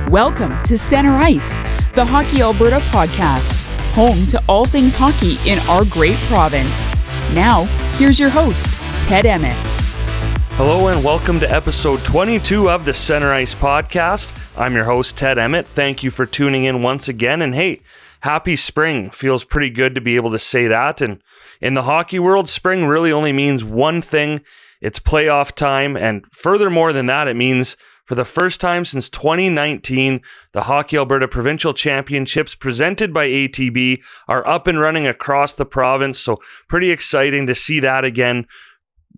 Welcome to Center Ice, the Hockey Alberta podcast, home to all things hockey in our great province. Now, here's your host, Ted Emmett. Hello and welcome to episode 22 of the Center Ice podcast. I'm your host, Ted Emmett. Thank you for tuning in once again. And hey, happy spring. Feels pretty good to be able to say that. And in the hockey world, spring really only means one thing. It's playoff time. And furthermore than that, it means for the first time since 2019, the Hockey Alberta Provincial Championships presented by ATB are up and running across the province. So pretty exciting to see that again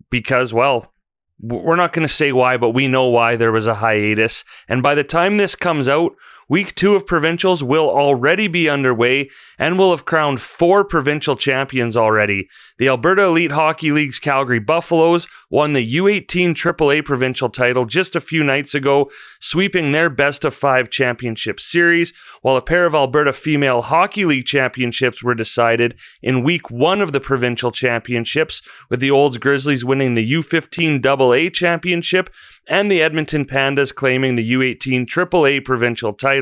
because, well, we're not going to say why, but we know why there was a hiatus. And by the time this comes out, Week 2 of provincials will already be underway and will have crowned 4 provincial champions already. The Alberta Elite Hockey League's Calgary Buffaloes won the U13 AAA provincial title just a few nights ago, sweeping their best-of-5 championship series, while a pair of Alberta Female Hockey League championships were decided in Week 1 of the provincial championships, with the Olds Grizzlies winning the U15 AA championship and the Edmonton Pandas claiming the U18 AAA provincial title.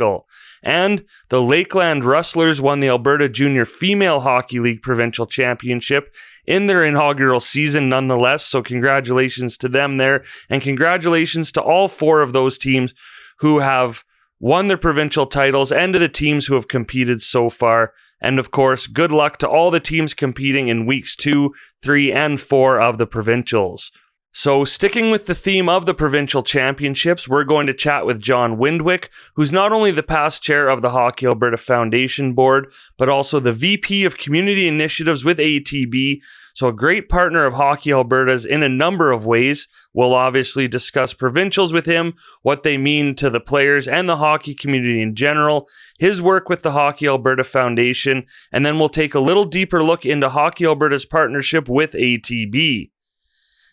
And the Lakeland Rustlers won the Alberta Junior Female Hockey League Provincial Championship in their inaugural season nonetheless, so congratulations to them there, and congratulations to all 4 of those teams who have won their provincial titles and to the teams who have competed so far. And of course, good luck to all the teams competing in weeks 2, 3, and 4 of the provincials. So sticking with the theme of the provincial championships, we're going to chat with John Windwick, who's not only the past chair of the Hockey Alberta Foundation Board, but also the VP of Community Initiatives with ATB, so a great partner of Hockey Alberta's in a number of ways. We'll obviously discuss provincials with him, what they mean to the players and the hockey community in general, his work with the Hockey Alberta Foundation, and then we'll take a little deeper look into Hockey Alberta's partnership with ATB.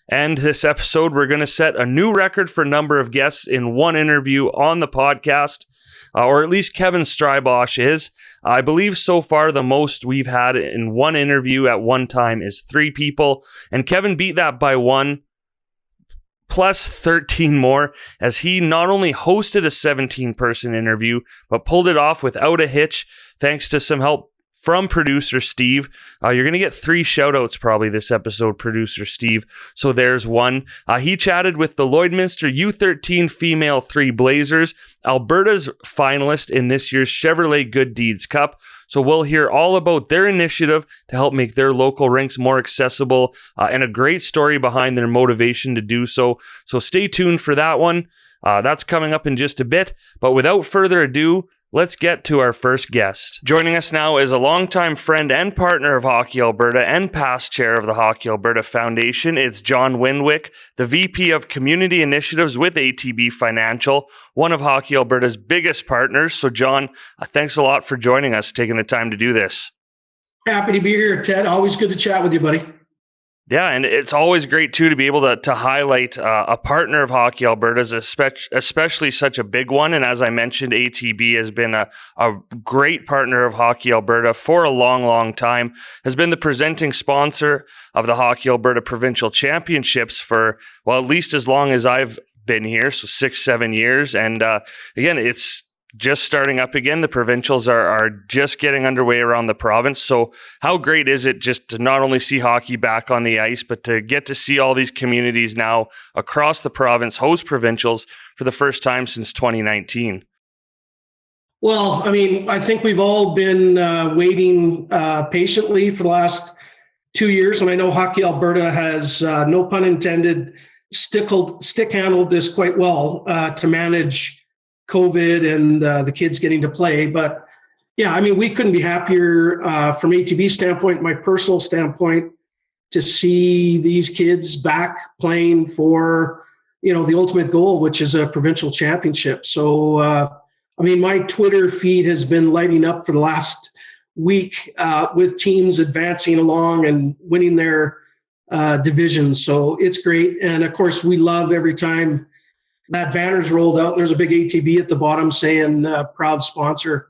And this episode, we're going to set a new record for number of guests in one interview on the podcast, or at least Kevin Strybosch is. I believe so far the most we've had in one interview at one time is 3 people, and Kevin beat that by 1, plus 13 more, as he not only hosted a 17-person interview, but pulled it off without a hitch, thanks to some help from producer Steve. You're going to get 3 shout-outs probably this episode, producer Steve. So there's one. He chatted with the Lloydminster U13 Female 3 Blazers, Alberta's finalist in this year's Chevrolet Good Deeds Cup. So we'll hear all about their initiative to help make their local rinks more accessible, and a great story behind their motivation to do so. So stay tuned for that one. That's coming up in just a bit. But without further ado, let's get to our first guest. Joining us now is a longtime friend and partner of Hockey Alberta and past chair of the Hockey Alberta Foundation. It's John Windwick, the VP of Community Initiatives with ATB Financial, one of Hockey Alberta's biggest partners. So John, thanks a lot for joining us, taking the time to do this. Happy to be here, Ted. Always good to chat with you, buddy. Yeah, and it's always great, too, to be able to highlight a partner of Hockey Alberta's, especially such a big one. And as I mentioned, ATB has been a great partner of Hockey Alberta for a long, long time, has been the presenting sponsor of the Hockey Alberta Provincial Championships for, well, at least as long as I've been here, so 6-7 years. And again, it's just starting up again. The provincials are just getting underway around the province. So how great is it just to not only see hockey back on the ice, but to get to see all these communities now across the province host provincials for the first time since 2019? Well, I mean, I think we've all been waiting patiently for the last 2 years. And I know Hockey Alberta has, no pun intended, stick-handled this quite well to manage COVID and the kids getting to play. But yeah, I mean, we couldn't be happier from ATB standpoint, my personal standpoint, to see these kids back playing for, the ultimate goal, which is a provincial championship. So, I mean, my Twitter feed has been lighting up for the last week with teams advancing along and winning their divisions. So it's great. And of course, we love every time that banner's rolled out and there's a big ATB at the bottom saying proud sponsor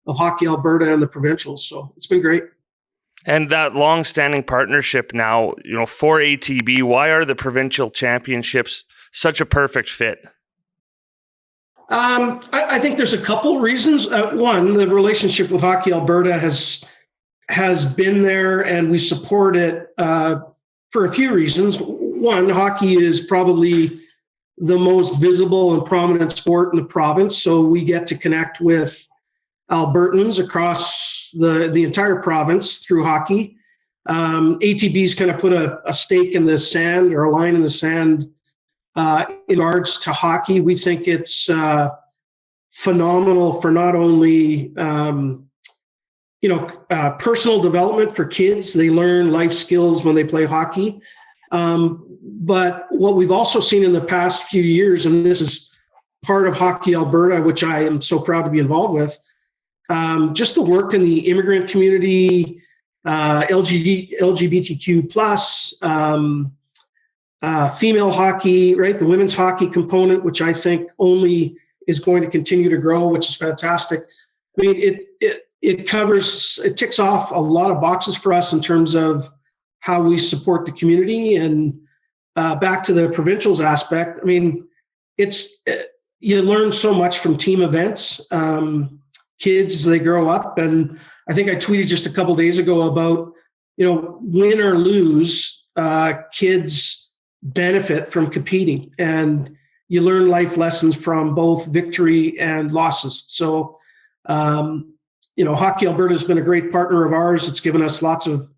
of Hockey Alberta and the provincials. So it's been great. And that long-standing partnership now, for ATB, why are the provincial championships such a perfect fit? I think there's a couple reasons. One, the relationship with Hockey Alberta has been there, and we support it for a few reasons. One, hockey is probably the most visible and prominent sport in the province, so we get to connect with Albertans across the entire province through hockey. ATB's kind of put a stake in the sand, or a line in the sand, in regards to hockey. We think it's phenomenal for not only personal development for kids. They learn life skills when they play hockey. But what we've also seen in the past few years, and this is part of Hockey Alberta, which I am so proud to be involved with, just the work in the immigrant community, LGBTQ plus, female hockey, right? The women's hockey component, which I think only is going to continue to grow, which is fantastic. I mean, it ticks off a lot of boxes for us in terms of how we support the community. And back to the provincials aspect, I mean, you learn so much from team events. Kids, as they grow up, and I think I tweeted just a couple of days ago about, win or lose, kids benefit from competing, and you learn life lessons from both victory and losses. So, Hockey Alberta has been a great partner of ours. It's given us lots of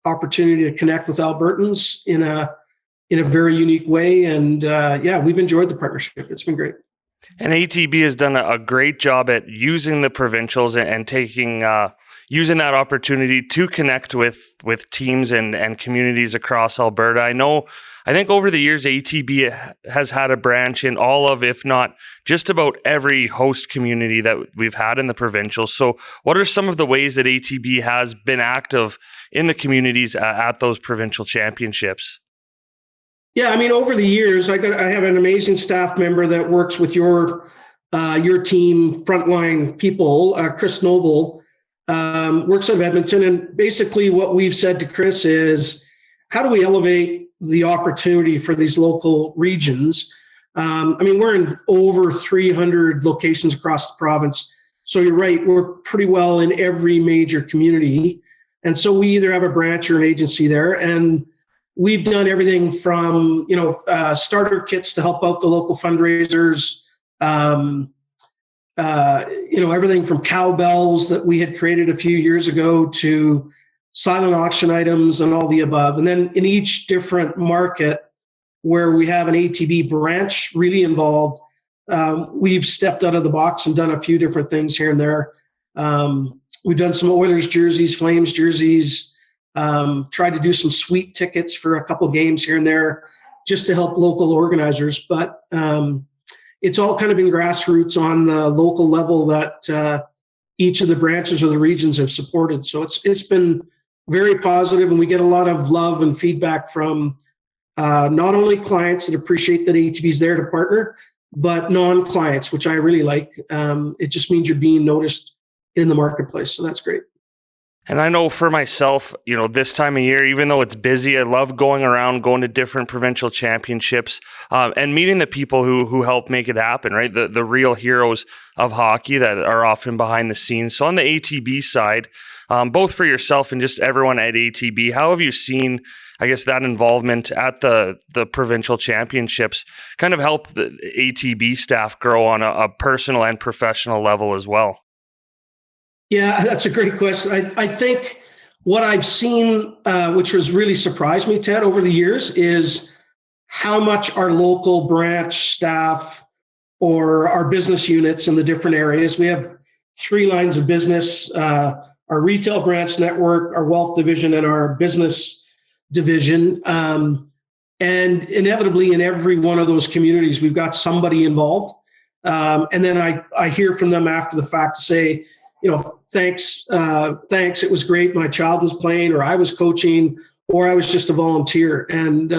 opportunity to connect with Albertans in a very unique way. And we've enjoyed the partnership. It's been great. And ATB has done a great job at using the provincials and taking using that opportunity to connect with teams and communities across Alberta. I think over the years, ATB has had a branch in all of, if not just about every host community that we've had in the provincials. So what are some of the ways that ATB has been active in the communities at those provincial championships? Yeah, I mean, over the years, I have an amazing staff member that works with your team, frontline people. Chris Noble works out of Edmonton, and basically what we've said to Chris is, how do we elevate the opportunity for these local regions? We're in over 300 locations across the province, so you're right, we're pretty well in every major community, and so we either have a branch or an agency there, and we've done everything from, starter kits to help out the local fundraisers, everything from cowbells that we had created a few years ago to silent auction items and all the above. And then in each different market where we have an ATB branch really involved, we've stepped out of the box and done a few different things here and there. We've done some Oilers jerseys, Flames jerseys, tried to do some sweet tickets for a couple games here and there just to help local organizers. But it's all kind of been grassroots on the local level that each of the branches or the regions have supported. So it's been very positive, and we get a lot of love and feedback from not only clients that appreciate that ATB is there to partner, but non-clients, which I really like. It just means you're being noticed in the marketplace. So that's great. And I know for myself, this time of year, even though it's busy, I love going around, going to different provincial championships, and meeting the people who help make it happen, right? The real heroes of hockey that are often behind the scenes. So on the ATB side, both for yourself and just everyone at ATB, how have you seen, I guess, that involvement at the provincial championships kind of help the ATB staff grow on a personal and professional level as well? Yeah, that's a great question. I think what I've seen, which has really surprised me, Ted, over the years, is how much our local branch staff or our business units in the different areas, we have 3 lines of business, our retail branch network, our wealth division, and our business division. And inevitably in every one of those communities, we've got somebody involved. And then I hear from them after the fact to say, thanks. It was great. My child was playing, or I was coaching, or I was just a volunteer. And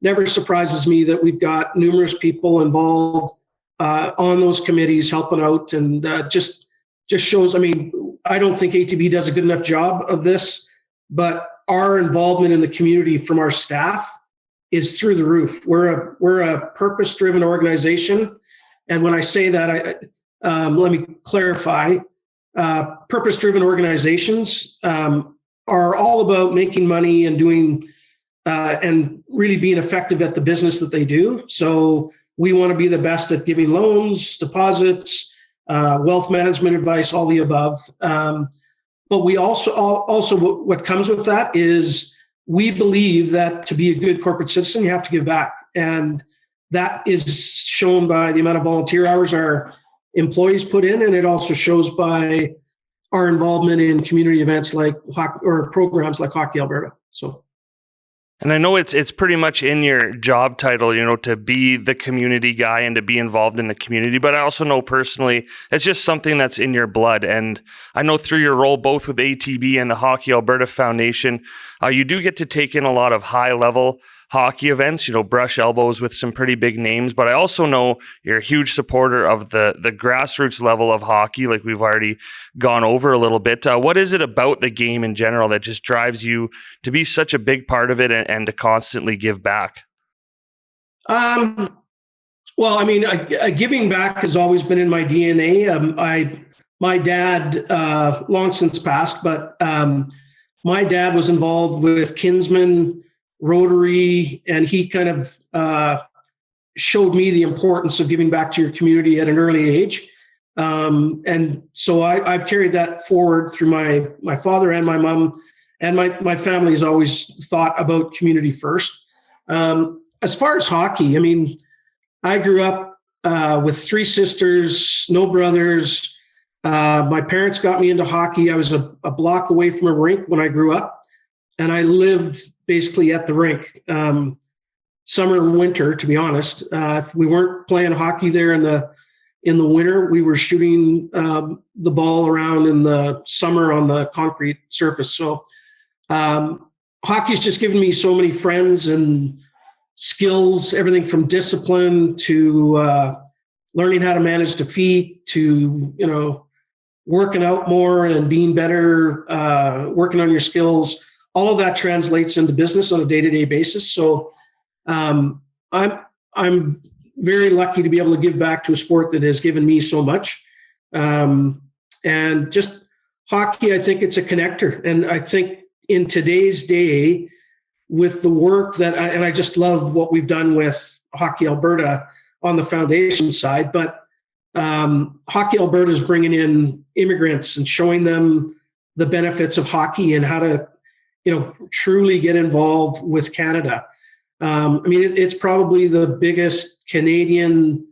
never surprises me that we've got numerous people involved on those committees helping out, and just shows. I don't think ATB does a good enough job of this, but our involvement in the community from our staff is through the roof. We're a purpose-driven organization. And when I say that, let me clarify. Purpose-driven organizations are all about making money and doing and really being effective at the business that they do. So we want to be the best at giving loans, deposits, wealth management advice, all the above. But we also what comes with that is we believe that to be a good corporate citizen, you have to give back. And that is shown by the amount of volunteer hours our employees put in, and it also shows by our involvement in community events like or programs like Hockey Alberta. So, and I know it's pretty much in your job title, to be the community guy and to be involved in the community. But I also know personally, it's just something that's in your blood. And I know through your role, both with ATB and the Hockey Alberta Foundation, you do get to take in a lot of high-level hockey events, brush elbows with some pretty big names. But I also know you're a huge supporter of the grassroots level of hockey, like we've already gone over a little bit. What is it about the game in general that just drives you to be such a big part of it and to constantly give back? Well, I mean, giving back has always been in my DNA. My dad, long since passed, but my dad was involved with Kinsman, Rotary, and he kind of showed me the importance of giving back to your community at an early age. And so I've carried that forward through my father and my mom, and my family has always thought about community first. As far as hockey, I mean, I grew up with 3 sisters, no brothers. My parents got me into hockey. I was a block away from a rink when I grew up, and I lived basically at the rink, summer and winter, to be honest. If we weren't playing hockey there in the winter, we were shooting the ball around in the summer on the concrete surface. So hockey's just given me so many friends and skills, everything from discipline to learning how to manage defeat to, working out more and being better, working on your skills. All of that translates into business on a day-to-day basis. So I'm very lucky to be able to give back to a sport that has given me so much. And just hockey, I think it's a connector. And I think in today's day, with the work I just love what we've done with Hockey Alberta on the foundation side, but Hockey Alberta is bringing in immigrants and showing them the benefits of hockey and how to truly get involved with Canada. I mean, it's probably the biggest Canadian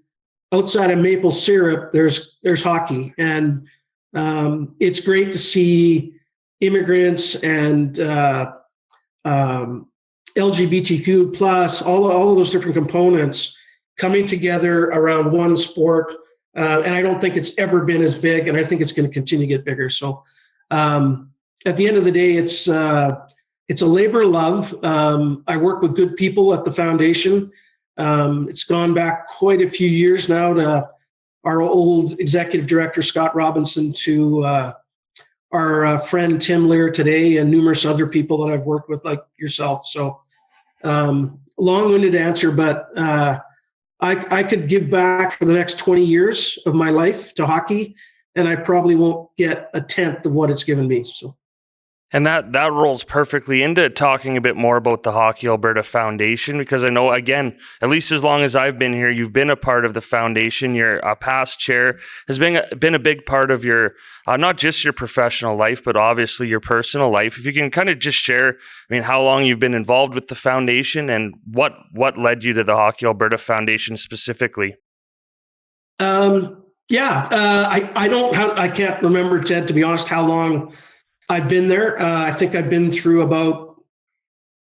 outside of maple syrup. There's hockey, and it's great to see immigrants and LGBTQ plus all of those different components coming together around one sport. And I don't think it's ever been as big, and I think it's going to continue to get bigger. So at the end of the day, it's a labor of love. I work with good people at the foundation. It's gone back quite a few years now to our old executive director, Scott Robinson, to our friend Tim Lear today, and numerous other people that I've worked with like yourself. So long-winded answer, but I could give back for the next 20 years of my life to hockey, and I probably won't get a tenth of what it's given me. So. And that rolls perfectly into talking a bit more about the Hockey Alberta Foundation, because I know, again, at least as long as I've been here, you've been a part of the foundation. Your past chair has been a big part of your, not just your professional life, but obviously your personal life. If you can kind of just share, how long you've been involved with the foundation and what led you to the Hockey Alberta Foundation specifically. I can't remember, Ted, to be honest, how long I've been there. I think I've been through about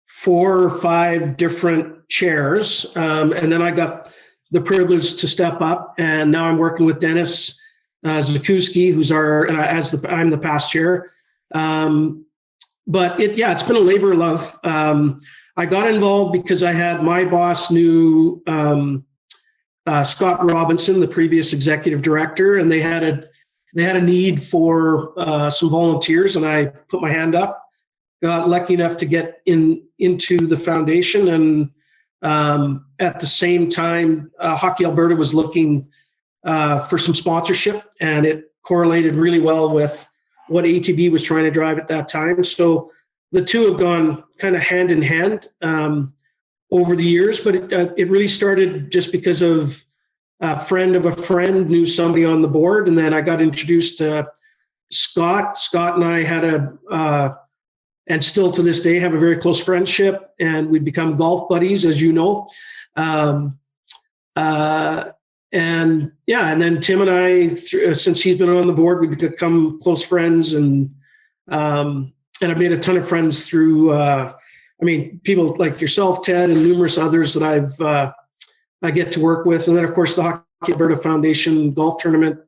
4 or 5 different chairs. And then I got the privilege to step up, and now I'm working with Dennis Zakuski, I'm the past chair. But it's been a labor of love. I got involved because I had my boss knew Scott Robinson, the previous executive director, and they had a need for some volunteers, and I put my hand up. Got lucky enough to get into the foundation, and at the same time, Hockey Alberta was looking for some sponsorship, and it correlated really well with what ATB was trying to drive at that time. So the two have gone kind of hand in hand over the years, but it really started just because of a friend of a friend knew somebody on the board, and then I got introduced to Scott. Scott and I had and still to this day have a very close friendship, and we've become golf buddies, as you know. And then Tim and I, since he's been on the board, we've become close friends, and I've made a ton of friends through, people like yourself, Ted, and numerous others that I get to work with. And then, of course, the Hockey Alberta Foundation golf tournament,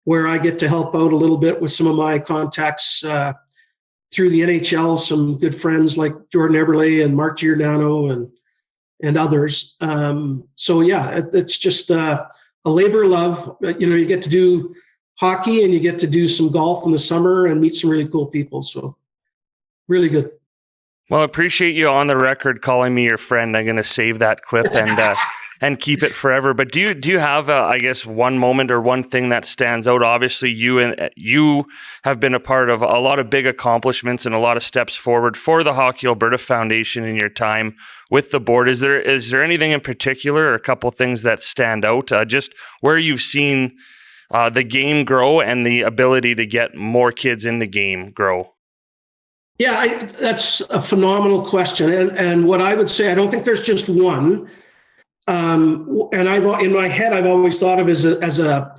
where I get to help out a little bit with some of my contacts through the NHL, some good friends like Jordan Eberle and Mark Giordano and others. It's just a labor of love. You get to do hockey and you get to do some golf in the summer and meet some really cool people. So really good. Well, I appreciate you on the record calling me your friend. I'm going to save that clip and keep it forever. But do you have, one moment or one thing that stands out? Obviously, you have been a part of a lot of big accomplishments and a lot of steps forward for the Hockey Alberta Foundation in your time with the board. Is there anything in particular, or a couple things that stand out, just where you've seen the game grow and the ability to get more kids in the game grow? Yeah, that's a phenomenal question. And what I would say, I don't think there's just one. In my head, I've always thought of as a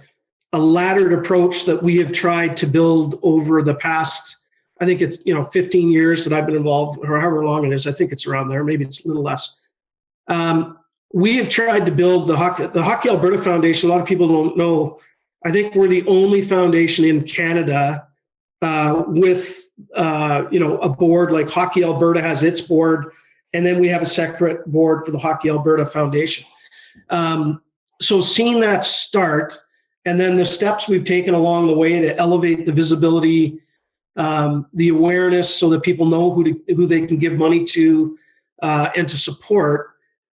laddered approach that we have tried to build over the past, I think it's 15 years that I've been involved, or however long it is. I think it's around there. Maybe it's a little less. We have tried to build the Hockey Alberta Foundation. A lot of people don't know. I think we're the only foundation in Canada with a board like Hockey Alberta has its board. And then we have a separate board for the Hockey Alberta Foundation. So seeing that start, and then the steps we've taken along the way to elevate the visibility, the awareness, so that people know who they can give money to and to support.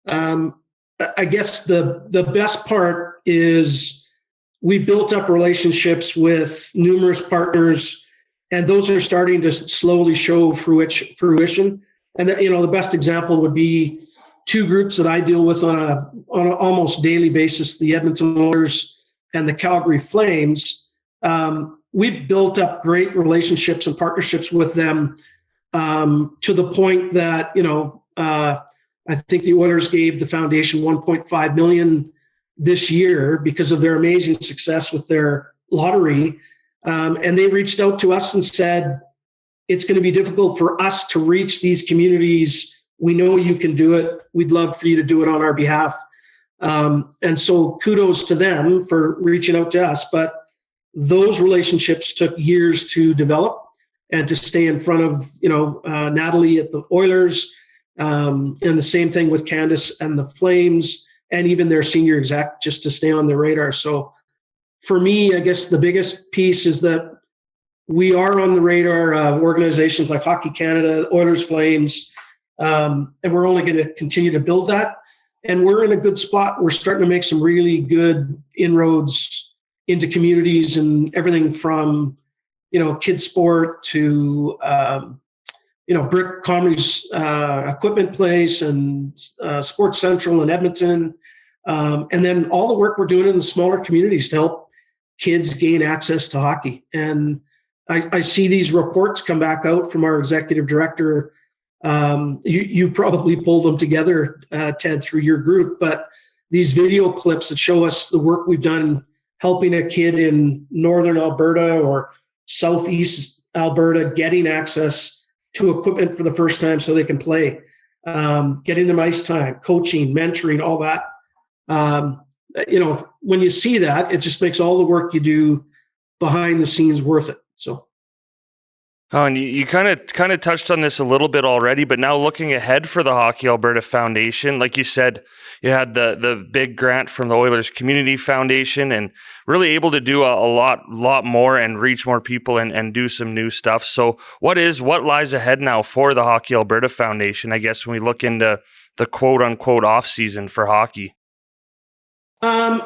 I guess the best part is we built up relationships with numerous partners, and those are starting to slowly show fruition. And the best example would be two groups that I deal with on an almost daily basis: the Edmonton Oilers and the Calgary Flames. We've built up great relationships and partnerships with them to the point that I think the Oilers gave the foundation $1.5 million this year because of their amazing success with their lottery, and they reached out to us and said, it's going to be difficult for us to reach these communities. We know you can do it. We'd love for you to do it on our behalf. And so kudos to them for reaching out to us. But those relationships took years to develop and to stay in front of, Natalie at the Oilers, and the same thing with Candace and the Flames, and even their senior exec, just to stay on the radar. So for me, I guess the biggest piece is that we are on the radar of organizations like Hockey Canada, Oilers, Flames, and we're only going to continue to build that. And we're in a good spot. We're starting to make some really good inroads into communities, and everything from, kids sport to, Brick Comedies equipment place and Sports Central in Edmonton. And then all the work we're doing in the smaller communities to help kids gain access to hockey. And I see these reports come back out from our executive director. You probably pulled them together, Ted, through your group, but these video clips that show us the work we've done helping a kid in northern Alberta or southeast Alberta getting access to equipment for the first time so they can play, getting them ice time, coaching, mentoring, all that. When you see that, it just makes all the work you do behind the scenes worth it. So. Oh, and you kind of touched on this a little bit already, but now looking ahead for the Hockey Alberta Foundation, like you said, you had the big grant from the Oilers Community Foundation, and really able to do a lot more and reach more people and do some new stuff. So what lies ahead now for the Hockey Alberta Foundation, I guess, when we look into the quote unquote off season for hockey?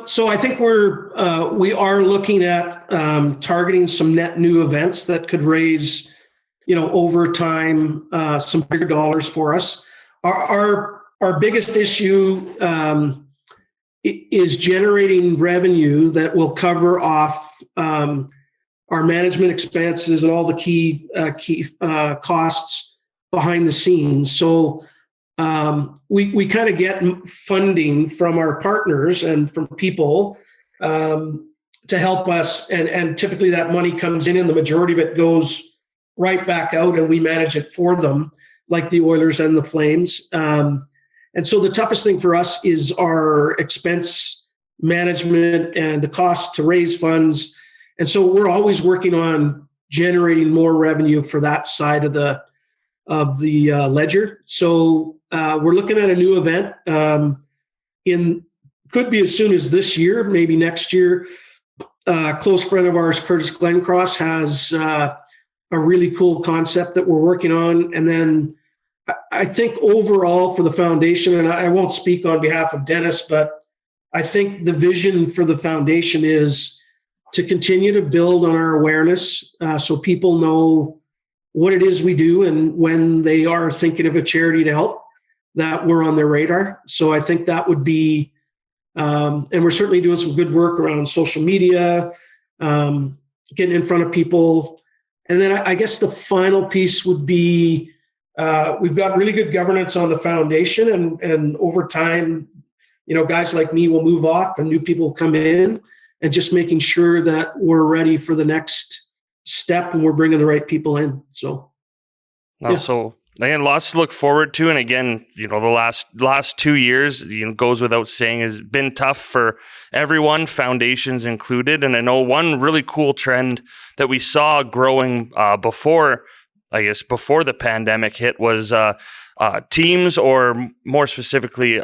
So I think we are looking at targeting some net new events that could raise, over time, some bigger dollars for us. Our biggest issue is generating revenue that will cover off our management expenses and all the key costs behind the scenes. So we kind of get funding from our partners and from people to help us, and typically that money comes in and the majority of it goes right back out, and we manage it for them, like the Oilers and the Flames. And so the toughest thing for us is our expense management and the cost to raise funds. And so we're always working on generating more revenue for that side of the ledger. So we're looking at a new event could be as soon as this year, maybe next year. A close friend of ours, Curtis Glencross, has a really cool concept that we're working on. And then I think overall for the foundation, and I won't speak on behalf of Dennis, but I think the vision for the foundation is to continue to build on our awareness so people know what it is we do, and when they are thinking of a charity to help, that we're on their radar. So I think that would be, and we're certainly doing some good work around social media, getting in front of people. And then I guess the final piece would be, we've got really good governance on the foundation, and over time, guys like me will move off and new people will come in, and just making sure that we're ready for the next step and we're bringing the right people in. So, So again, lots to look forward to. And again, the last 2 years, goes without saying, has been tough for everyone, foundations included. And I know one really cool trend that we saw growing before the pandemic hit was teams, or more specifically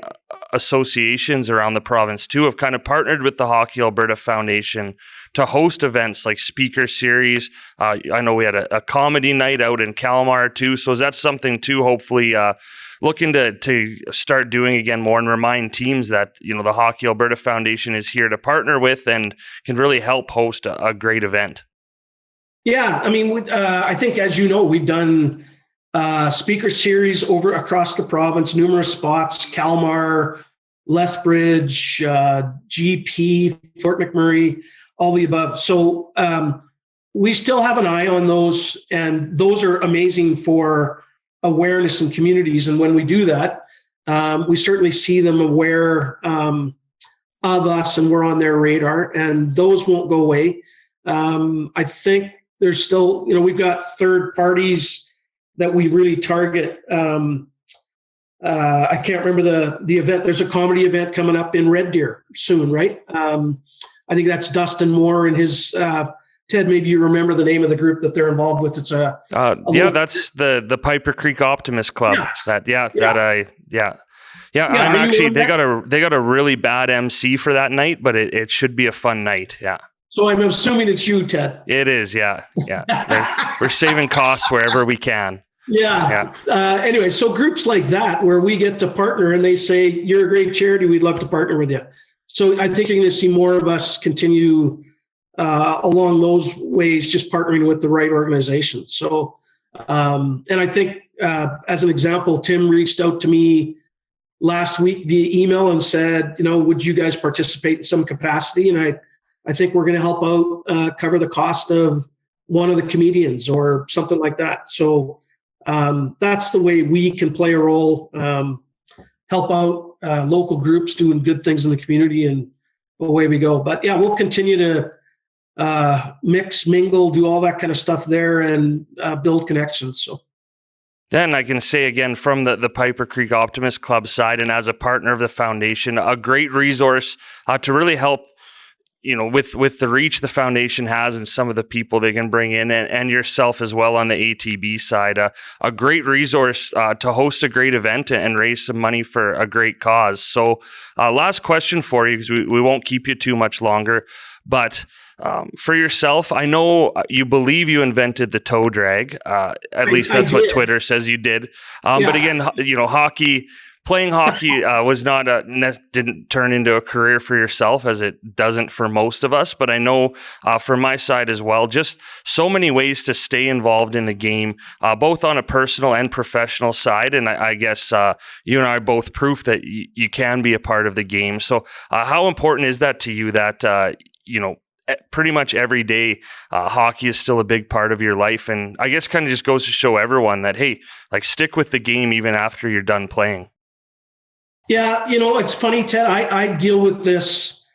associations around the province too, have kind of partnered with the Hockey Alberta Foundation to host events like speaker series. I know we had a comedy night out in Kalmar too. So is that something too, hopefully looking to start doing again more, and remind teams that, the Hockey Alberta Foundation is here to partner with and can really help host a great event? Yeah, I mean, I think, as you know, we've done speaker series across the province, numerous spots: Kalmar, Lethbridge, GP, Fort McMurray, all the above. So we still have an eye on those, and those are amazing for awareness in communities. And when we do that, we certainly see them aware of us, and we're on their radar, and those won't go away. I think there's still, we've got third parties that we really target. I can't remember the event. There's a comedy event coming up in Red Deer soon, right? I think that's Dustin Moore and his, Ted, maybe you remember the name of the group that they're involved with. It's that's the Piper Creek Optimist Club. Yeah. I'm actually, they got a really bad MC for that night, but it should be a fun night. Yeah. So I'm assuming it's you, Ted. It is, yeah. We're saving costs wherever we can. Yeah. Anyway, so groups like that, where we get to partner and they say, you're a great charity, we'd love to partner with you. So I think you're going to see more of us continue along those ways, just partnering with the right organizations. So, and I think as an example, Tim reached out to me last week via email and said, would you guys participate in some capacity? And I think we're going to help out cover the cost of one of the comedians or something like that. So that's the way we can play a role, help out local groups doing good things in the community, and away we go. But yeah, we'll continue to mix, mingle, do all that kind of stuff there, and build connections. So. Then I can say again, from the Piper Creek Optimist Club side, and as a partner of the foundation, a great resource to really help, with the reach the foundation has and some of the people they can bring in, and yourself as well on the ATB side, a great resource to host a great event and raise some money for a great cause. So last question for you, because we won't keep you too much longer, but for yourself, I know you believe you invented the toe drag. At least that's what Twitter says you did. But again, hockey playing hockey was not didn't turn into a career for yourself, as it doesn't for most of us. But I know for my side as well, just so many ways to stay involved in the game, both on a personal and professional side. And I guess you and I are both proof that you can be a part of the game. So how important is that to you that, pretty much every day, hockey is still a big part of your life? And I guess kind of just goes to show everyone that, hey, like, stick with the game even after you're done playing. Yeah, it's funny, Ted. I deal with this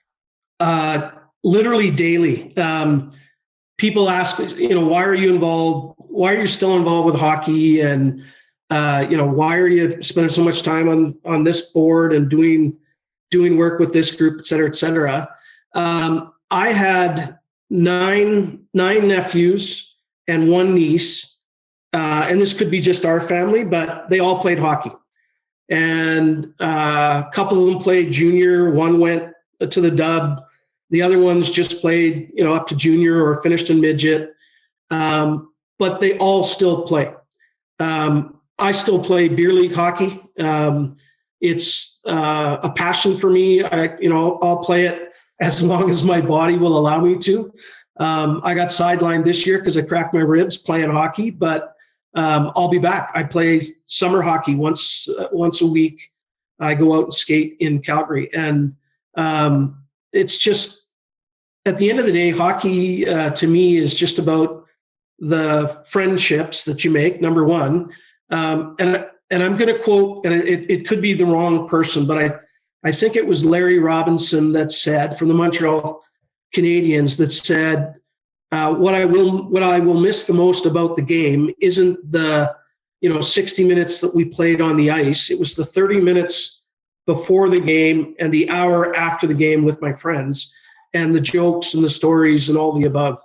literally daily. People ask, why are you involved? Why are you still involved with hockey? And, why are you spending so much time on this board and doing work with this group, et cetera, et cetera. I had nine nephews and one niece, and this could be just our family, but they all played hockey. And a couple of them played junior. One went to the dub. The other ones just played, up to junior or finished in midget. But they all still play. I still play beer league hockey. It's a passion for me. I'll play it as long as my body will allow me to. I got sidelined this year because I cracked my ribs playing hockey, but I'll be back. I play summer hockey once a week. I go out and skate in Calgary, and it's just, at the end of the day, hockey to me is just about the friendships that you make, number one. And I'm going to quote, and it could be the wrong person, but I think it was Larry Robinson that said, from the Montreal Canadiens, that said, what I will miss the most about the game isn't the 60 minutes that we played on the ice. It was the 30 minutes before the game and the hour after the game with my friends, and the jokes and the stories and all the above.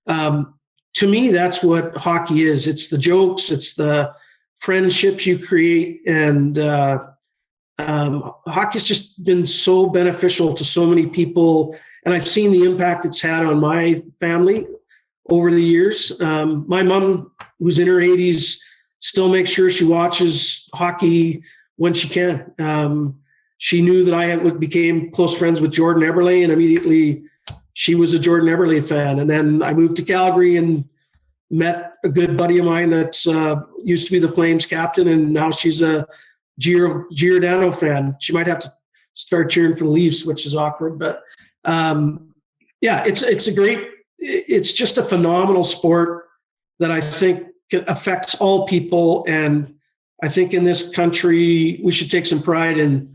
To me, that's what hockey is. It's the jokes, it's the friendships you create, and hockey's just been so beneficial to so many people. And I've seen the impact it's had on my family over the years. My mom, who's in her 80s, still makes sure she watches hockey when she can. She knew that I became close friends with Jordan Eberle, and immediately she was a Jordan Eberle fan. And then I moved to Calgary and met a good buddy of mine that used to be the Flames captain, and now she's a Giordano fan. She might have to start cheering for the Leafs, which is awkward, but it's just a phenomenal sport that I think affects all people. And I think in this country, we should take some pride in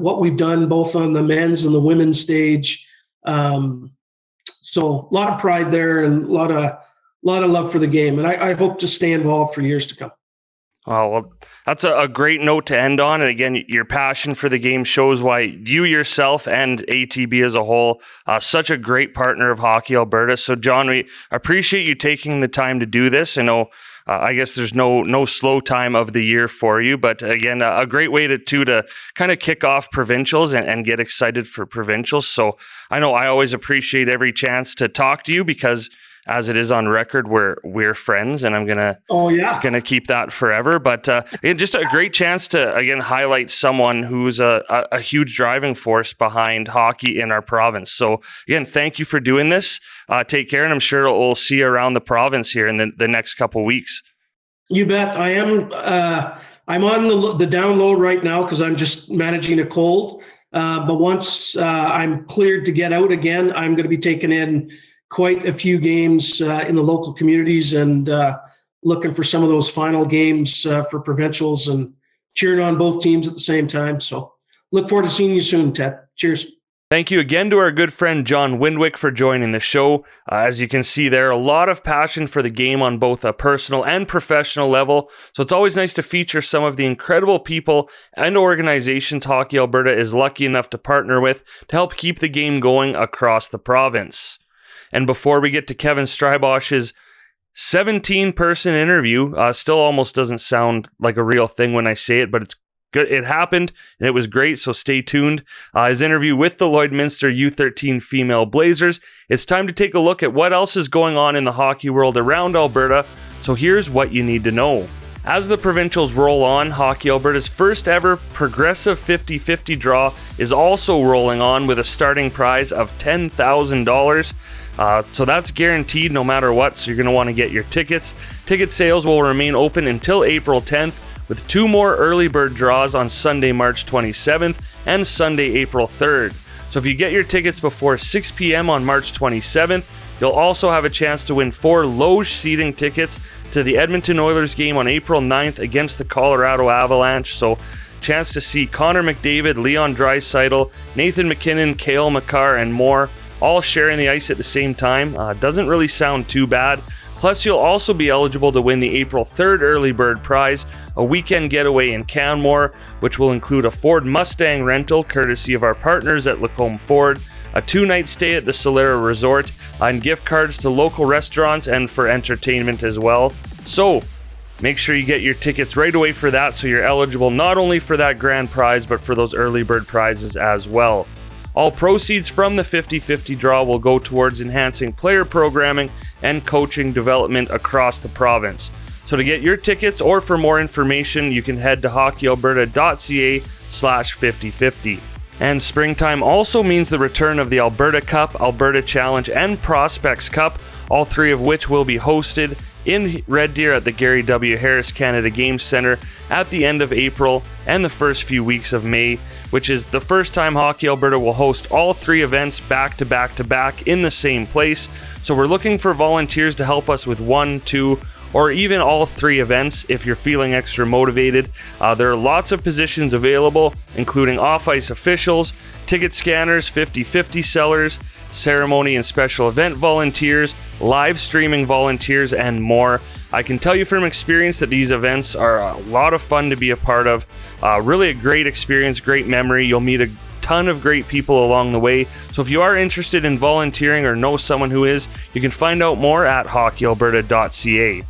what we've done, both on the men's and the women's stage. So a lot of pride there, and a lot of love for the game. And I hope to stay involved for years to come. Oh, well, that's a great note to end on. And again, your passion for the game shows why you yourself and ATB as a whole, such a great partner of Hockey Alberta. So, John, we appreciate you taking the time to do this. I know, I guess there's no slow time of the year for you, but again, a great way to kind of kick off provincials and get excited for provincials. So I know I always appreciate every chance to talk to you, because as it is on record, we're friends, and I'm gonna keep that forever. But just a great chance to again highlight someone who's a huge driving force behind hockey in our province. So again, thank you for doing this. Take care, and I'm sure we'll see you around the province here in the next couple weeks. You bet. I am. I'm on the down low right now because I'm just managing a cold. But once I'm cleared to get out again, I'm going to be taking in quite a few games in the local communities, and looking for some of those final games for provincials, and cheering on both teams at the same time. So look forward to seeing you soon, Ted. Cheers. Thank you again to our good friend John Windwick for joining the show. As you can see there, a lot of passion for the game on both a personal and professional level. So it's always nice to feature some of the incredible people and organizations Hockey Alberta is lucky enough to partner with to help keep the game going across the province. And before we get to Kevin Strybosch's 17-person interview, still almost doesn't sound like a real thing when I say it, but it's good. It happened, and it was great, so stay tuned. His interview with the Lloydminster U13 Female Blazers. It's time to take a look at what else is going on in the hockey world around Alberta, so here's what you need to know. As the provincials roll on, Hockey Alberta's first ever progressive 50-50 draw is also rolling on with a starting prize of $10,000. So that's guaranteed no matter what, so you're going to want to get your tickets. Ticket sales will remain open until April 10th, with 2 more early bird draws on Sunday, March 27th and Sunday, April 3rd. So if you get your tickets before 6 p.m. on March 27th, you'll also have a chance to win 4 loge seating tickets to the Edmonton Oilers game on April 9th against the Colorado Avalanche. So chance to see Connor McDavid, Leon Draisaitl, Nathan McKinnon, Cale Makar, and more, all sharing the ice at the same time. Doesn't really sound too bad. Plus, you'll also be eligible to win the April 3rd early bird prize, a weekend getaway in Canmore, which will include a Ford Mustang rental courtesy of our partners at Lacombe Ford, a 2-night stay at the Solera Resort, and gift cards to local restaurants and for entertainment as well. So, make sure you get your tickets right away for that, so you're eligible not only for that grand prize, but for those early bird prizes as well. All proceeds from the 50-50 draw will go towards enhancing player programming and coaching development across the province. So to get your tickets or for more information, you can head to hockeyalberta.ca/5050. And springtime also means the return of the Alberta Cup, Alberta Challenge, and Prospects Cup, all 3 of which will be hosted in Red Deer at the Gary W. Harris Canada Games Centre at the end of April and the first few weeks of May, which is the first time Hockey Alberta will host all 3 events back to back to back in the same place. So we're looking for volunteers to help us with 1, 2, or even all 3 events if you're feeling extra motivated. There are lots of positions available, including off-ice officials, ticket scanners, 50-50 sellers, ceremony and special event volunteers, live streaming volunteers, and more. I can tell you from experience that these events are a lot of fun to be a part of. Really a great experience, great memory. You'll meet a ton of great people along the way. So if you are interested in volunteering or know someone who is, you can find out more at hockeyalberta.ca.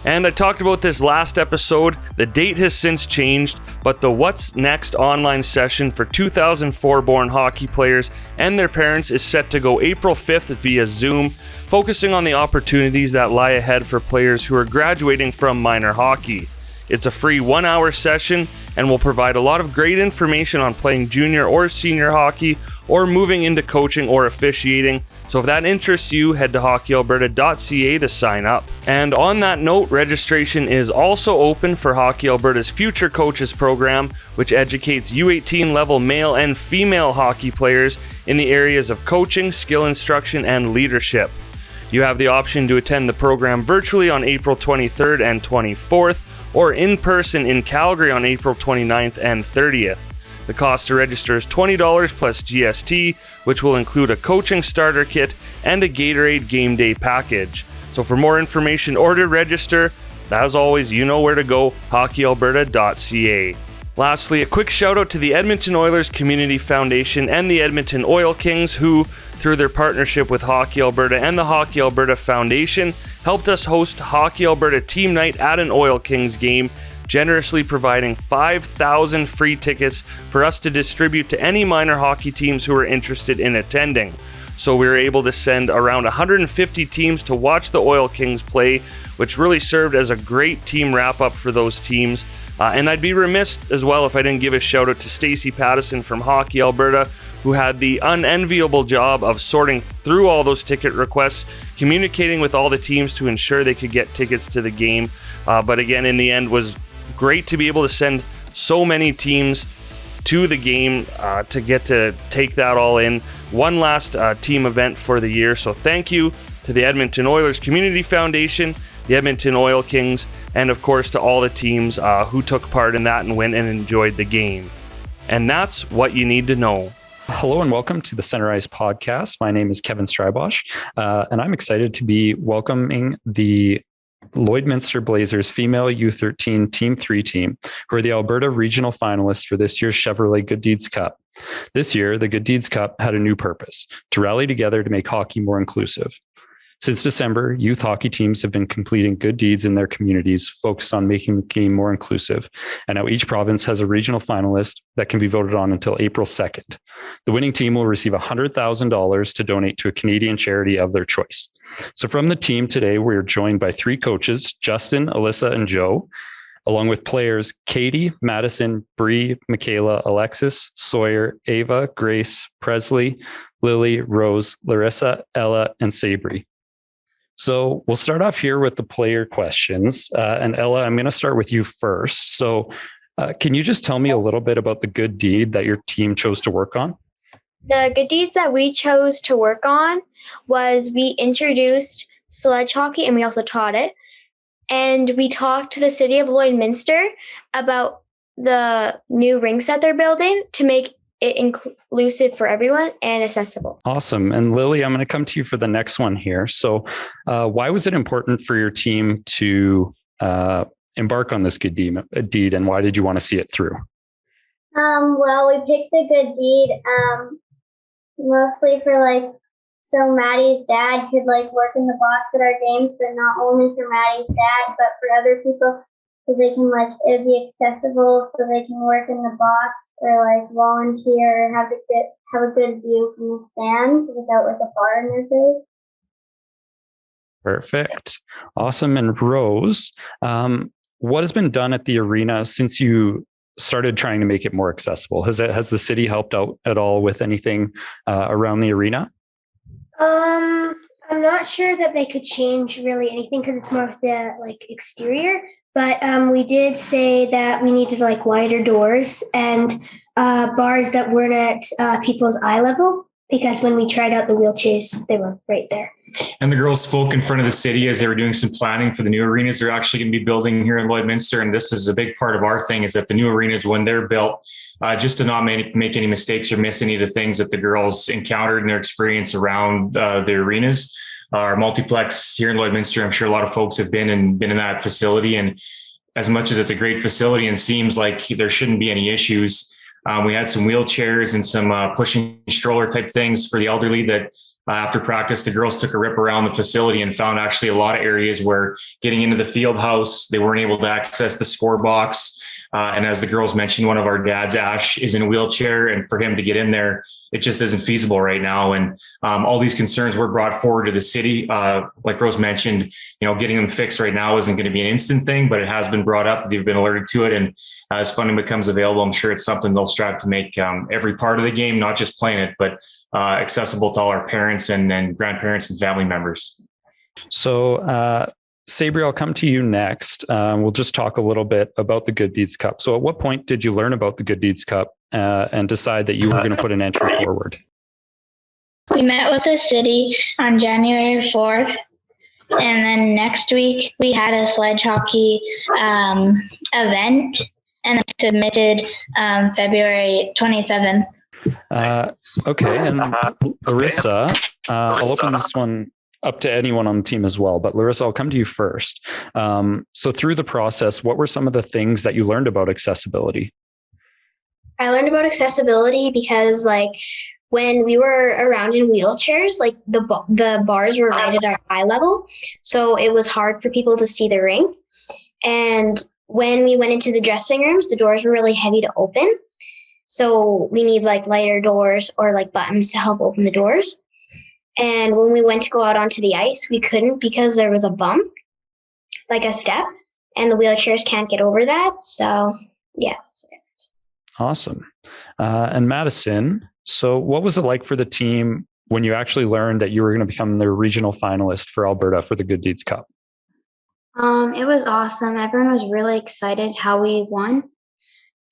And I talked about this last episode. The date has since changed, but the What's Next online session for 2004-born hockey players and their parents is set to go April 5th via Zoom, focusing on the opportunities that lie ahead for players who are graduating from minor hockey. It's a free 1-hour session and will provide a lot of great information on playing junior or senior hockey or moving into coaching or officiating. So if that interests you, head to hockeyalberta.ca to sign up. And on that note, registration is also open for Hockey Alberta's Future Coaches program, which educates U18 level male and female hockey players in the areas of coaching, skill instruction, and leadership. You have the option to attend the program virtually on April 23rd and 24th, or in person in Calgary on April 29th and 30th. The cost to register is $20 plus GST, which will include a coaching starter kit and a Gatorade game day package. So for more information or to register, as always, you know where to go, hockeyalberta.ca. Lastly, a quick shout out to the Edmonton Oilers Community Foundation and the Edmonton Oil Kings, who, through their partnership with Hockey Alberta and the Hockey Alberta Foundation, helped us host Hockey Alberta Team Night at an Oil Kings game, generously providing 5,000 free tickets for us to distribute to any minor hockey teams who are interested in attending. So we were able to send around 150 teams to watch the Oil Kings play, which really served as a great team wrap-up for those teams. And I'd be remiss as well if I didn't give a shout out to Stacey Pattison from Hockey Alberta, who had the unenviable job of sorting through all those ticket requests, communicating with all the teams to ensure they could get tickets to the game. But again, in the end, was great to be able to send so many teams to the game to get to take that all in. One last team event for the year. So thank you to the Edmonton Oilers Community Foundation, the Edmonton Oil Kings, and of course to all the teams who took part in that and went and enjoyed the game. And that's what you need to know. Hello and welcome to the Center Ice Podcast. My name is Kevin Strybosch, and I'm excited to be welcoming the Lloydminster Blazers Female U13 Team 3 team, who are the Alberta Regional Finalists for this year's Chevrolet Good Deeds Cup. This year, the Good Deeds Cup had a new purpose: to rally together to make hockey more inclusive. Since December, youth hockey teams have been completing good deeds in their communities, focused on making the game more inclusive. And now each province has a regional finalist that can be voted on until April 2nd. The winning team will receive $100,000 to donate to a Canadian charity of their choice. So from the team today, we're joined by 3 coaches, Justin, Alyssa, and Joe. along with players Katie, Madison, Bree, Michaela, Alexis, Sawyer, Ava, Grace, Presley, Lily, Rose, Larissa, Ella, and Sabri. So we'll start off here with the player questions. And Ella, I'm going to start with you first. So can you just tell me a little bit about the good deed that your team chose to work on? The good deeds that we chose to work on was we introduced sledge hockey and we also taught it. And we talked to the city of Lloydminster about the new rinks that they're building to make it inclusive for everyone and accessible. Awesome. And Lily, I'm going to come to you for the next one here. So why was it important for your team to embark on this good deed, and why did you want to see it through? Well, we picked the good deed mostly for so Maddie's dad could work in the box at our games, but not only for Maddie's dad, but for other people, so they can it'd be accessible, so they can work in the box or volunteer or have a good view from the stands without a bar in their face. Perfect. Awesome. And Rose, what has been done at the arena since you started trying to make it more accessible? Has the city helped out at all with anything around the arena? I'm not sure that they could change really anything because it's more of the exterior. But we did say that we needed wider doors and bars that weren't at people's eye level, because when we tried out the wheelchairs, they were right there. And the girls spoke in front of the city as they were doing some planning for the new arenas they're actually going to be building here in Lloydminster. And this is a big part of our thing, is that the new arenas, when they're built, just to not make any mistakes or miss any of the things that the girls encountered in their experience around the arenas. Our multiplex here in Lloydminster, I'm sure a lot of folks have been in that facility. And as much as it's a great facility and seems like there shouldn't be any issues, we had some wheelchairs and some pushing stroller type things for the elderly that after practice, the girls took a rip around the facility and found actually a lot of areas where getting into the field house, they weren't able to access the score box. And as the girls mentioned, one of our dads, Ash, is in a wheelchair, and for him to get in there, it just isn't feasible right now. And all these concerns were brought forward to the city. Like Rose mentioned, getting them fixed right now isn't going to be an instant thing, but it has been brought up. They've been alerted to it. And as funding becomes available, I'm sure it's something they'll strive to make every part of the game, not just playing it, but accessible to all our parents and grandparents and family members. So, Sabri, I'll come to you next. We'll just talk a little bit about the Good Deeds Cup. So at what point did you learn about the Good Deeds Cup and decide that you were going to put an entry forward? We met with the city on January 4th. And then next week we had a sledge hockey event and submitted February 27th. Okay. And Larissa, I'll open this one up to anyone on the team as well. But Larissa, I'll come to you first. So through the process, what were some of the things that you learned about accessibility? I learned about accessibility because when we were around in wheelchairs, the bars were right at our eye level. So it was hard for people to see the rink. And when we went into the dressing rooms, the doors were really heavy to open. So we need lighter doors or buttons to help open the doors. And when we went to go out onto the ice, we couldn't because there was a bump, a step, and the wheelchairs can't get over that. So, yeah. Awesome. And Madison, so what was it like for the team when you actually learned that you were going to become the regional finalist for Alberta for the Good Deeds Cup? It was awesome. Everyone was really excited how we won.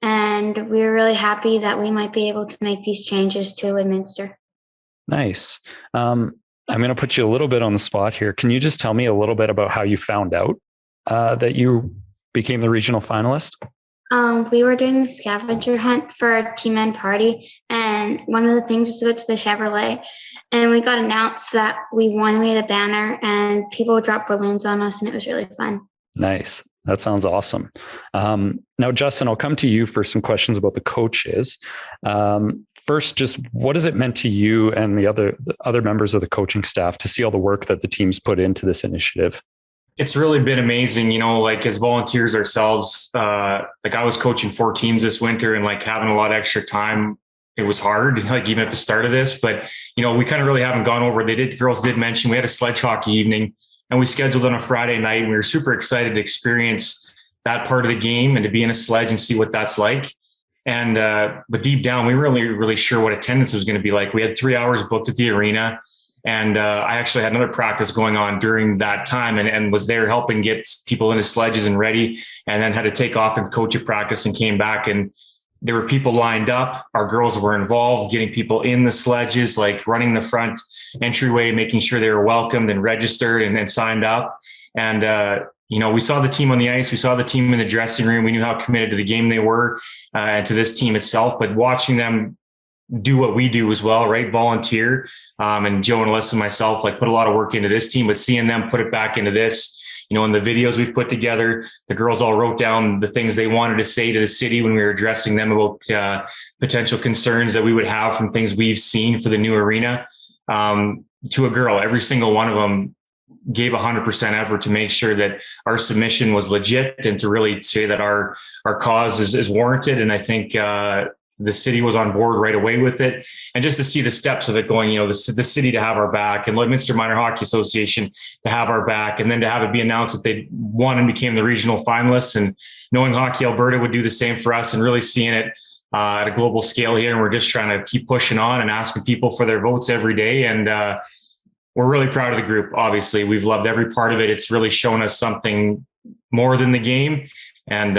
And we were really happy that we might be able to make these changes to Lloydminster. Nice. I'm going to put you a little bit on the spot here. Can you just tell me a little bit about how you found out that you became the regional finalist? We were doing the scavenger hunt for a team end party, and one of the things was to go to the Chevrolet, and we got announced that we won. We had a banner, and people dropped balloons on us, and it was really fun. Nice. That sounds awesome. Now, Justin, I'll come to you for some questions about the coaches. First, just what has it meant to you and the other members of the coaching staff to see all the work that the team's put into this initiative? It's really been amazing, as volunteers ourselves. I was coaching 4 teams this winter, and having a lot of extra time, it was hard, even at the start of this. But we kind of really haven't gone over. Girls did mention we had a sledge hockey evening, and we scheduled on a Friday night. And we were super excited to experience that part of the game and to be in a sledge and see what that's like. And, but deep down, we weren't really sure what attendance was going to be like. We had 3 hours booked at the arena. And I actually had another practice going on during that time and was there helping get people into sledges and ready, and then had to take off and coach a practice and came back, and there were people lined up. Our girls were involved, getting people in the sledges, like running the front entryway, making sure they were welcomed and registered and then signed up. And, we saw the team on the ice. We saw the team in the dressing room. We knew how committed to the game they were and to this team itself, but watching them do what we do as well, right? Volunteer. And Joe and Alyssa and myself, like, put a lot of work into this team, but seeing them put it back into this, in the videos we've put together, the girls all wrote down the things they wanted to say to the city when we were addressing them about potential concerns that we would have from things we've seen for the new arena. To a girl, every single one of them gave 100% effort to make sure that our submission was legit and to really say that our cause is warranted. And I think, the city was on board right away with it. And just to see the steps of it going, the city to have our back and Lloydminster Minor Hockey Association to have our back, and then to have it be announced that they won and became the regional finalists, and knowing Hockey Alberta would do the same for us, and really seeing it at a global scale here. And we're just trying to keep pushing on and asking people for their votes every day. And we're really proud of the group. Obviously, we've loved every part of it. It's really shown us something more than the game. And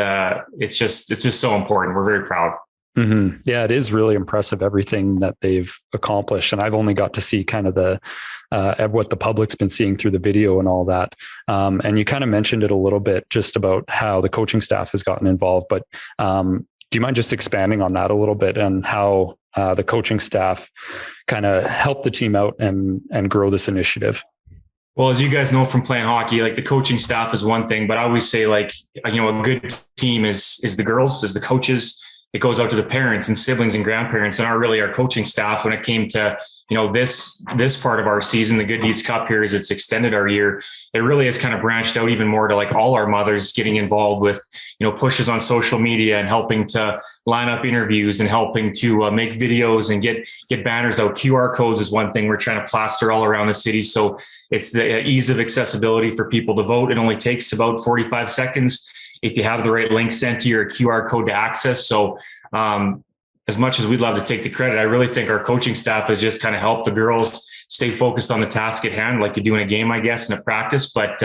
it's just so important. We're very proud. Mm-hmm. Yeah, it is really impressive, everything that they've accomplished. And I've only got to see kind of the what the public's been seeing through the video and all that. And you kind of mentioned it a little bit just about how the coaching staff has gotten involved. But do you mind just expanding on that a little bit and how the coaching staff kind of helped the team out and grow this initiative? Well, as you guys know from playing hockey, like, the coaching staff is one thing, but I always say, like, a good team is the girls, is the coaches. It goes out to the parents and siblings and grandparents, and our coaching staff when it came to, this part of our season, the Good Deeds Cup here, as it's extended our year. It really has kind of branched out even more to, like, all our mothers getting involved with, pushes on social media and helping to line up interviews and helping to make videos and get banners out. QR codes is one thing we're trying to plaster all around the city. So it's the ease of accessibility for people to vote. It only takes about 45 seconds. If you have the right link sent to your QR code to access. So as much as we'd love to take the credit, I really think our coaching staff has just kind of helped the girls stay focused on the task at hand, like you do in a game, I guess, in a practice. But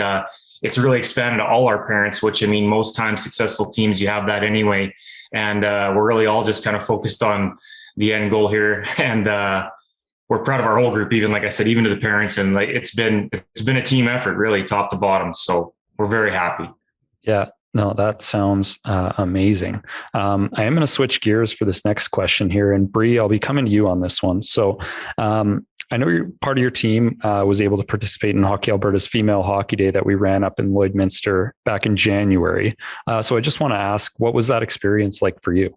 it's really expanded to all our parents, which, I mean, most times successful teams, you have that anyway. And we're really all just kind of focused on the end goal here. And we're proud of our whole group, even, like I said, even to the parents. And like, it's been a team effort, really, top to bottom. So we're very happy. Yeah. No, that sounds amazing. I am going to switch gears for this next question here. And Bree, I'll be coming to you on this one. So I know part of your team was able to participate in Hockey Alberta's Female Hockey Day that we ran up in Lloydminster back in January. So I just want to ask, what was that experience like for you?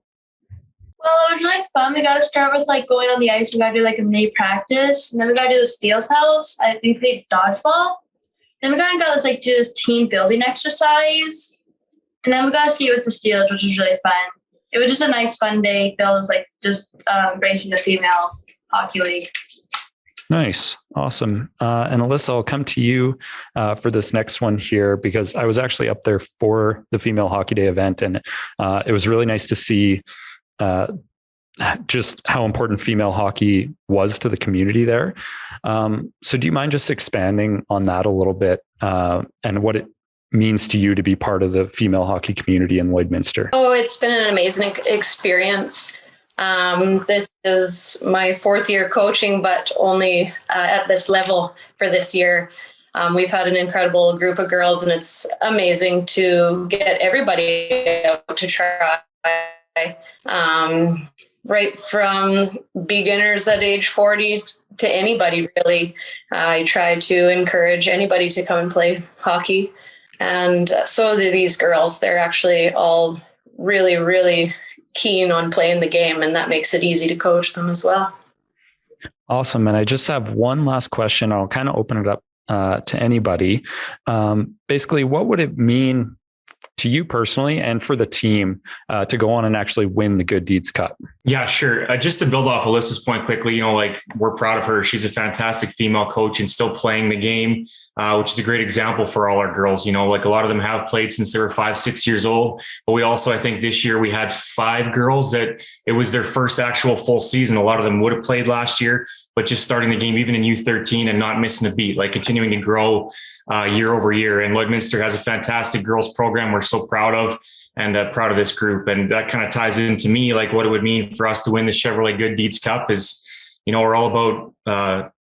Well, it was really fun. We got to start with going on the ice. We got to do a mini practice, and then we got to do this field house. We played dodgeball. Then we got to do this team building exercise. And then we got to ski with the Steelers, which was really fun. It was just a nice, fun day. Feels like just racing the female hockey league. Nice. Awesome. And Alyssa, I'll come to you for this next one here, because I was actually up there for the Female Hockey Day event. And it was really nice to see just how important female hockey was to the community there. So do you mind just expanding on that a little bit and what it means to you to be part of the female hockey community in Lloydminster? Oh, it's been an amazing experience. This is my fourth year coaching, but only at this level for this year. We've had an incredible group of girls, and it's amazing to get everybody out to try. Right from beginners at age 40 to anybody, really. I try to encourage anybody to come and play hockey. And so do these girls. They're actually all really, really keen on playing the game, and that makes it easy to coach them as well. Awesome. And I just have one last question. I'll kind of open it up to anybody. Basically, what would it mean to you personally and for the team to go on and actually win the Good Deeds Cup? Yeah, sure. Just to build off Alyssa's point quickly, we're proud of her. She's a fantastic female coach and still playing the game, which is a great example for all our girls. A lot of them have played since they were 5-6 years old. But we also, I think this year we had 5 girls that it was their first actual full season. A lot of them would have played last year, but just starting the game, even in U13 and not missing a beat, continuing to grow year over year. And Lloydminster has a fantastic girls program we're so proud of, and proud of this group. And that kind of ties into me, what it would mean for us to win the Chevrolet Good Deeds Cup is, we're all about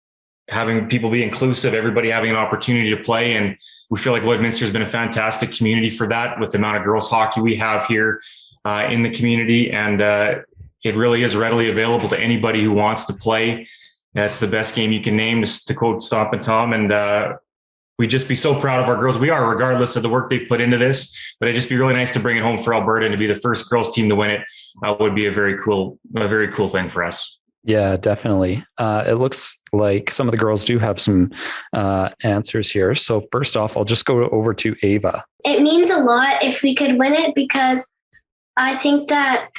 having people be inclusive, everybody having an opportunity to play. And we feel like Lloydminster has been a fantastic community for that, with the amount of girls hockey we have here in the community. And it really is readily available to anybody who wants to play. That's the best game you can name, to quote Stomp and Tom. And we'd just be so proud of our girls. We are, regardless of the work they've put into this, but it'd just be really nice to bring it home for Alberta and to be the first girls team to win it. Would be a very cool thing for us. Yeah, definitely. It looks like some of the girls do have some answers here. So first off, I'll just go over to Ava. It means a lot if we could win it, because I think that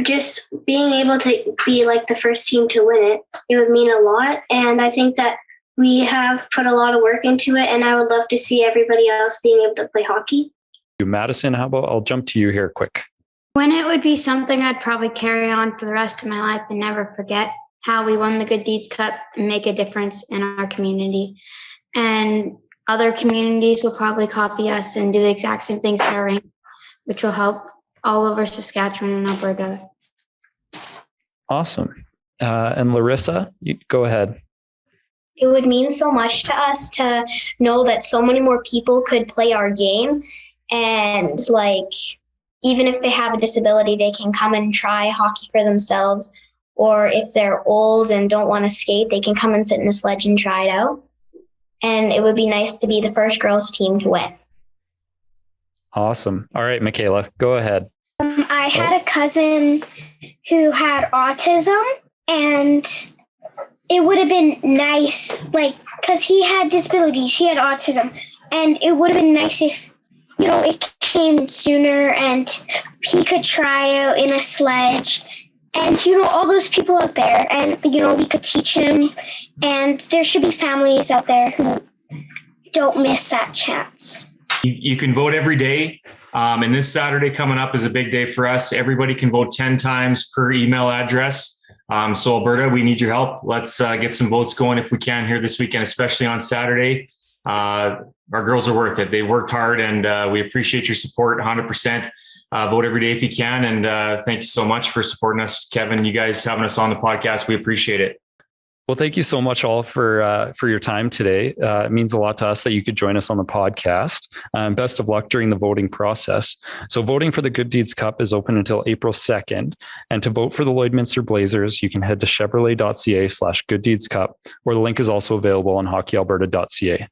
just being able to be the first team to win it would mean a lot. And I think that we have put a lot of work into it, and I would love to see everybody else being able to play hockey. Madison, how about I'll jump to you here quick. When it would be something I'd probably carry on for the rest of my life and never forget how we won the Good Deeds Cup and make a difference in our community. And other communities will probably copy us and do the exact same things to our rink, which will help all over Saskatchewan and Alberta. Awesome. And Larissa, you go ahead. It would mean so much to us to know that so many more people could play our game. And even if they have a disability, they can come and try hockey for themselves. Or if they're old and don't want to skate, they can come and sit in a sledge and try it out. And it would be nice to be the first girls team to win. Awesome. All right, Michaela, go ahead. I had a cousin who had autism, and it would have been nice, because he had disabilities, he had autism, and it would have been nice if, it came sooner and he could try out in a sledge, and, all those people out there, and, we could teach him, and there should be families out there who don't miss that chance. You can vote every day. And this Saturday coming up is a big day for us. Everybody can vote 10 times per email address. So Alberta, we need your help. Let's get some votes going if we can here this weekend, especially on Saturday. Our girls are worth it. They worked hard, and we appreciate your support 100%. Vote every day if you can. And thank you so much for supporting us, Kevin. You guys having us on the podcast. We appreciate it. Well, thank you so much all for your time today. It means a lot to us that you could join us on the podcast. Best of luck during the voting process. So voting for the Good Deeds Cup is open until April 2nd. And to vote for the Lloydminster Blazers, you can head to chevrolet.ca/gooddeedscup, where the link is also available on hockeyalberta.ca.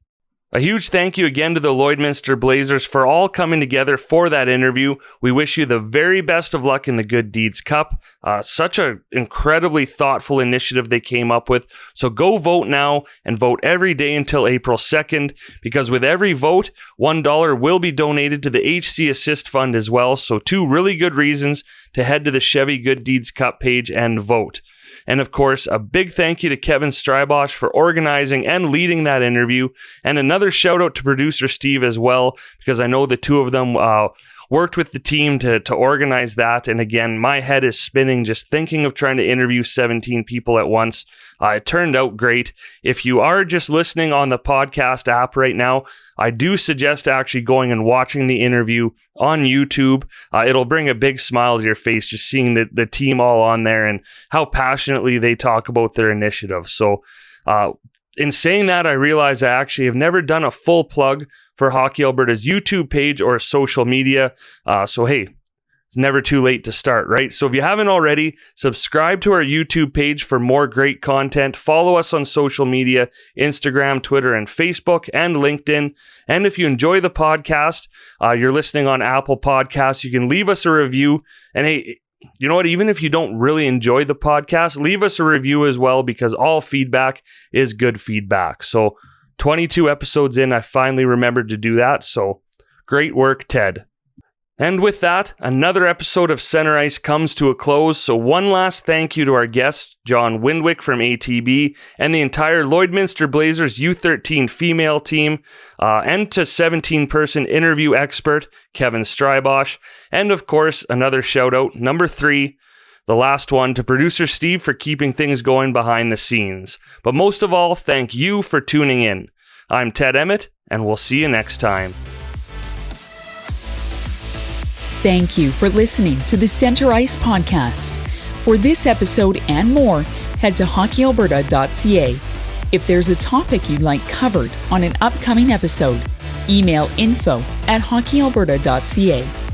A huge thank you again to the Lloydminster Blazers for all coming together for that interview. We wish you the very best of luck in the Good Deeds Cup. Such an incredibly thoughtful initiative they came up with. So go vote now and vote every day until April 2nd, because with every vote, $1 will be donated to the HC Assist Fund as well. So 2 really good reasons to head to the Chevy Good Deeds Cup page and vote. And of course, a big thank you to Kevin Strybosh for organizing and leading that interview. And another shout out to producer Steve as well, because I know the two of them worked with the team to organize that. And again, my head is spinning just thinking of trying to interview 17 people at once. It turned out great. If you are just listening on the podcast app right now, I do suggest actually going and watching the interview on YouTube. It'll bring a big smile to your face just seeing the team all on there and how passionately they talk about their initiative. So in saying that, I realize I actually have never done a full plug for Hockey Alberta's YouTube page or social media. So hey, it's never too late to start, right? So if you haven't already, subscribe to our YouTube page for more great content. Follow us on social media, Instagram, Twitter, and Facebook, and LinkedIn. And if you enjoy the podcast, you're listening on Apple Podcasts, you can leave us a review. And hey, you know what? Even if you don't really enjoy the podcast, leave us a review as well, because all feedback is good feedback. So 22 episodes in, I finally remembered to do that. So great work, Ted. And with that, another episode of Center Ice comes to a close. So one last thank you to our guest, John Windwick from ATB, and the entire Lloydminster Blazers U13 Female team, and to 17-person interview expert, Kevin Strybosh. And of course, another shout out, number 3, the last one, to producer Steve for keeping things going behind the scenes. But most of all, thank you for tuning in. I'm Ted Emmett, and we'll see you next time. Thank you for listening to the Center Ice Podcast. For this episode and more, head to hockeyalberta.ca. If there's a topic you'd like covered on an upcoming episode, email info@hockeyalberta.ca.